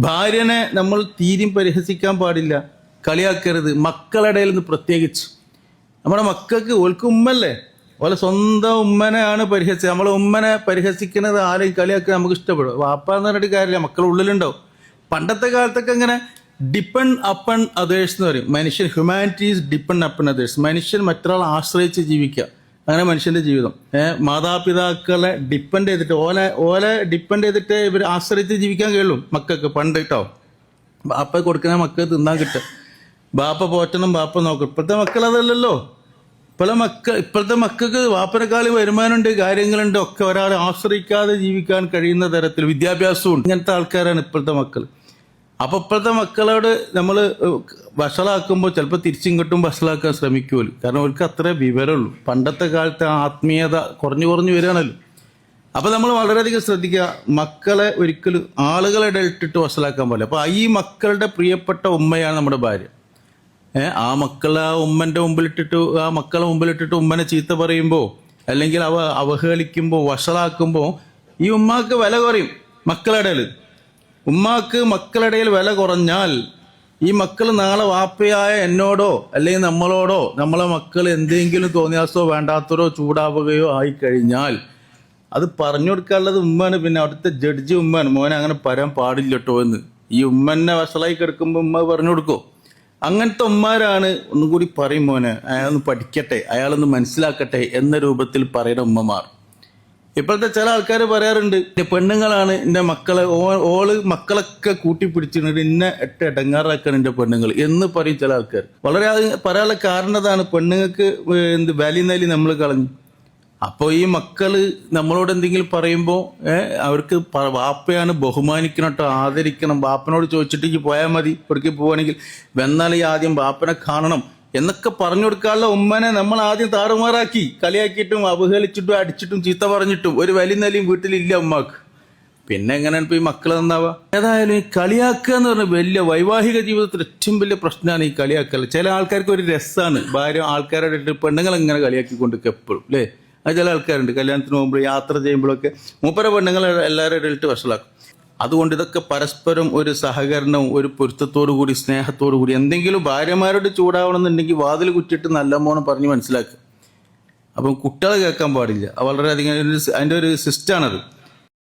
ഭാര്യനെ നമ്മൾ തീരും പരിഹസിക്കാൻ പാടില്ല, കളിയാക്കരുത്. മക്കളുടെ ഇടയിൽ നിന്ന് പ്രത്യേകിച്ച്. നമ്മുടെ മക്കൾക്ക് ഓൾക്ക് ഉമ്മല്ലേ, ഓലെ സ്വന്തം ഉമ്മനെയാണ് പരിഹസിച്ചത്. നമ്മളെ ഉമ്മനെ പരിഹസിക്കുന്നത് ആരെയും കളിയാക്കാൻ നമുക്ക് ഇഷ്ടപ്പെടും. വാപ്പ എന്ന് പറഞ്ഞിട്ട് കാര്യമില്ല, മക്കളുടെ ഉള്ളിലുണ്ടാവും. പണ്ടത്തെ കാലത്തൊക്കെ ഇങ്ങനെ ഡിപ്പെൻഡ് അപ്പൺ അതേഴ്സ് എന്ന് പറയും. മനുഷ്യൻ ഹ്യൂമാനിറ്റീസ് ഡിപ്പെൻഡ് അപ്പൺ അതേഴ്സ്. മനുഷ്യൻ മറ്റൊരാളെ ആശ്രയിച്ച് ജീവിക്കുക, അങ്ങനെ മനുഷ്യന്റെ ജീവിതം. മാതാപിതാക്കളെ ഡിപ്പെൻഡ് ചെയ്തിട്ട് ഓലെ ഡിപ്പെൻഡ് ചെയ്തിട്ട് ഇവർ ആശ്രയിച്ച് ജീവിക്കാൻ കഴിയുള്ളൂ മക്കൾക്ക്. പണ്ട് കേട്ടോ, ബാപ്പ കൊടുക്കുന്ന മക്കൾക്ക് തിന്നാൻ കിട്ടുക, ബാപ്പ പോറ്റണം, ബാപ്പ നോക്കും. ഇപ്പോഴത്തെ മക്കൾ അതല്ലല്ലോ. ഇപ്പോഴത്തെ മക്കൾക്ക് വാപ്പനെക്കാളും വരുമാനമുണ്ട്, കാര്യങ്ങളുണ്ട്, ഒക്കെ ഒരാളെ ആശ്രയിക്കാതെ ജീവിക്കാൻ കഴിയുന്ന തരത്തിൽ വിദ്യാഭ്യാസവും ഇങ്ങനത്തെ ആൾക്കാരാണ് ഇപ്പോഴത്തെ മക്കൾ. അപ്പൊ ഇപ്പോഴത്തെ മക്കളോട് നമ്മൾ വഷളാക്കുമ്പോൾ ചിലപ്പോൾ തിരിച്ചിങ്ങോട്ടും വഷളാക്കാൻ ശ്രമിക്കുമല്ലോ. കാരണം അവർക്ക് അത്രേ വിവരമുള്ളൂ. പണ്ടത്തെ കാലത്തെ ആത്മീയത കുറഞ്ഞു വരികയാണല്ലോ. അപ്പൊ നമ്മൾ വളരെയധികം ശ്രദ്ധിക്കുക, മക്കളെ ഒരിക്കലും ആളുകളെ ഇട്ടിട്ട് വഷളാക്കാൻ പാടില്ല. അപ്പൊ ഈ മക്കളുടെ പ്രിയപ്പെട്ട ഉമ്മയാണ് നമ്മുടെ ഭാര്യ. ആ മക്കളെ ഉമ്മന്റെ മുമ്പിലിട്ടിട്ട്, ആ മക്കളെ മുമ്പിലിട്ടിട്ട് ഉമ്മനെ ചീത്ത പറയുമ്പോൾ അല്ലെങ്കിൽ അവഹേളിക്കുമ്പോൾ വഷളാക്കുമ്പോൾ ഈ ഉമ്മാക്ക് വില കുറയും മക്കളുടെ ഇടയിൽ. ഉമ്മാക്ക് മക്കളിടയിൽ വില കുറഞ്ഞാൽ ഈ മക്കൾ നാളെ വാപ്പയായ എന്നോടോ അല്ലെങ്കിൽ നമ്മളോടോ നമ്മളെ മക്കൾ എന്തെങ്കിലും തോന്നിയാസോ വേണ്ടാത്തരോ ചൂടാവുകയോ ആയിക്കഴിഞ്ഞാൽ അത് പറഞ്ഞു കൊടുക്കാനുള്ളത് ഉമ്മാണ്. പിന്നെ അവിടുത്തെ ജഡ്ജി ഉമ്മാണ്. മോനെ അങ്ങനെ പറയാൻ പാടില്ല കേട്ടോ എന്ന്. ഈ ഉമ്മനെ വഷളായി കിടക്കുമ്പോൾ ഉമ്മ പറഞ്ഞു കൊടുക്കോ? അങ്ങനത്തെ ഉമ്മാരാണ് ഒന്നും കൂടി പറയും, മോനെ അയാളൊന്ന് പഠിക്കട്ടെ, അയാളൊന്ന് മനസ്സിലാക്കട്ടെ എന്ന രൂപത്തിൽ പറയുന്ന ഉമ്മമാർ. ഇപ്പോഴത്തെ ചില ആൾക്കാർ പറയാറുണ്ട്, പെണ്ണുങ്ങളാണ് എൻ്റെ മക്കളെ, ഓള് മക്കളൊക്കെ കൂട്ടിപ്പിടിച്ചിട്ടുണ്ട്, ഇന്നെ ഇടങ്ങാറാക്കാണ് എൻ്റെ പെണ്ണുങ്ങൾ എന്ന് പറയും ചില ആൾക്കാർ. വളരെ പറയാനുള്ള കാരണം അതാണ്, പെണ്ണുങ്ങൾക്ക് വാല്യൂ നമ്മൾ കളഞ്ഞു. അപ്പോൾ ഈ മക്കള് നമ്മളോട് എന്തെങ്കിലും പറയുമ്പോൾ അവർക്ക് വാപ്പയാണ് ബഹുമാനിക്കണം കേട്ടോ, ആദരിക്കണം. ബാപ്പനോട് ചോദിച്ചിട്ട് പോയാൽ മതി, ഇവിടേക്ക് പോവുകയാണെങ്കിൽ വന്നാൽ ഈ ആദ്യം ബാപ്പനെ കാണണം എന്നൊക്കെ പറഞ്ഞു കൊടുക്കാനുള്ള ഉമ്മനെ നമ്മൾ ആദ്യം താറുമാറാക്കി, കളിയാക്കിയിട്ടും അവഹേളിച്ചിട്ടും അടിച്ചിട്ടും ചീത്ത പറഞ്ഞിട്ടും ഒരു വലിയ നിലയും വീട്ടിലില്ല ഉമ്മാക്ക്. പിന്നെ എങ്ങനെയാണ് ഇപ്പൊ ഈ മക്കൾ നന്നാവുക? ഏതായാലും ഈ കളിയാക്കുക എന്ന് പറഞ്ഞാൽ വലിയ വൈവാഹിക ജീവിതത്തിൽ ഏറ്റവും വലിയ പ്രശ്നമാണ് ഈ കളിയാക്കൽ. ചില ആൾക്കാർക്ക് ഒരു രസമാണ് ഭാര്യ ആൾക്കാരുടെ പെണ്ണുങ്ങൾ ഇങ്ങനെ കളിയാക്കിക്കൊണ്ടിരിക്കുക എപ്പോഴും, അല്ലേ? അത് ചില ആൾക്കാരുണ്ട് കല്യാണത്തിന് പോകുമ്പോൾ യാത്ര ചെയ്യുമ്പോഴൊക്കെ മൂപ്പര പെണ്ണുങ്ങൾ എല്ലാവരും ഇടയിട്ട് വഷളാക്കും. അതുകൊണ്ട് ഇതൊക്കെ പരസ്പരം ഒരു സഹകരണവും ഒരു പൊരുത്തത്തോടു കൂടി സ്നേഹത്തോടു കൂടി, എന്തെങ്കിലും ഭാര്യമാരോട് ചൂടാവണമെന്നുണ്ടെങ്കിൽ വാതിൽ കുറ്റിയിട്ട് നല്ലമോണം പറഞ്ഞ് മനസ്സിലാക്കുക. അപ്പം കുട്ടികളെ കേൾക്കാൻ പാടില്ല. വളരെയധികം അതിൻ്റെ ഒരു സിസ്റ്റമാണത്.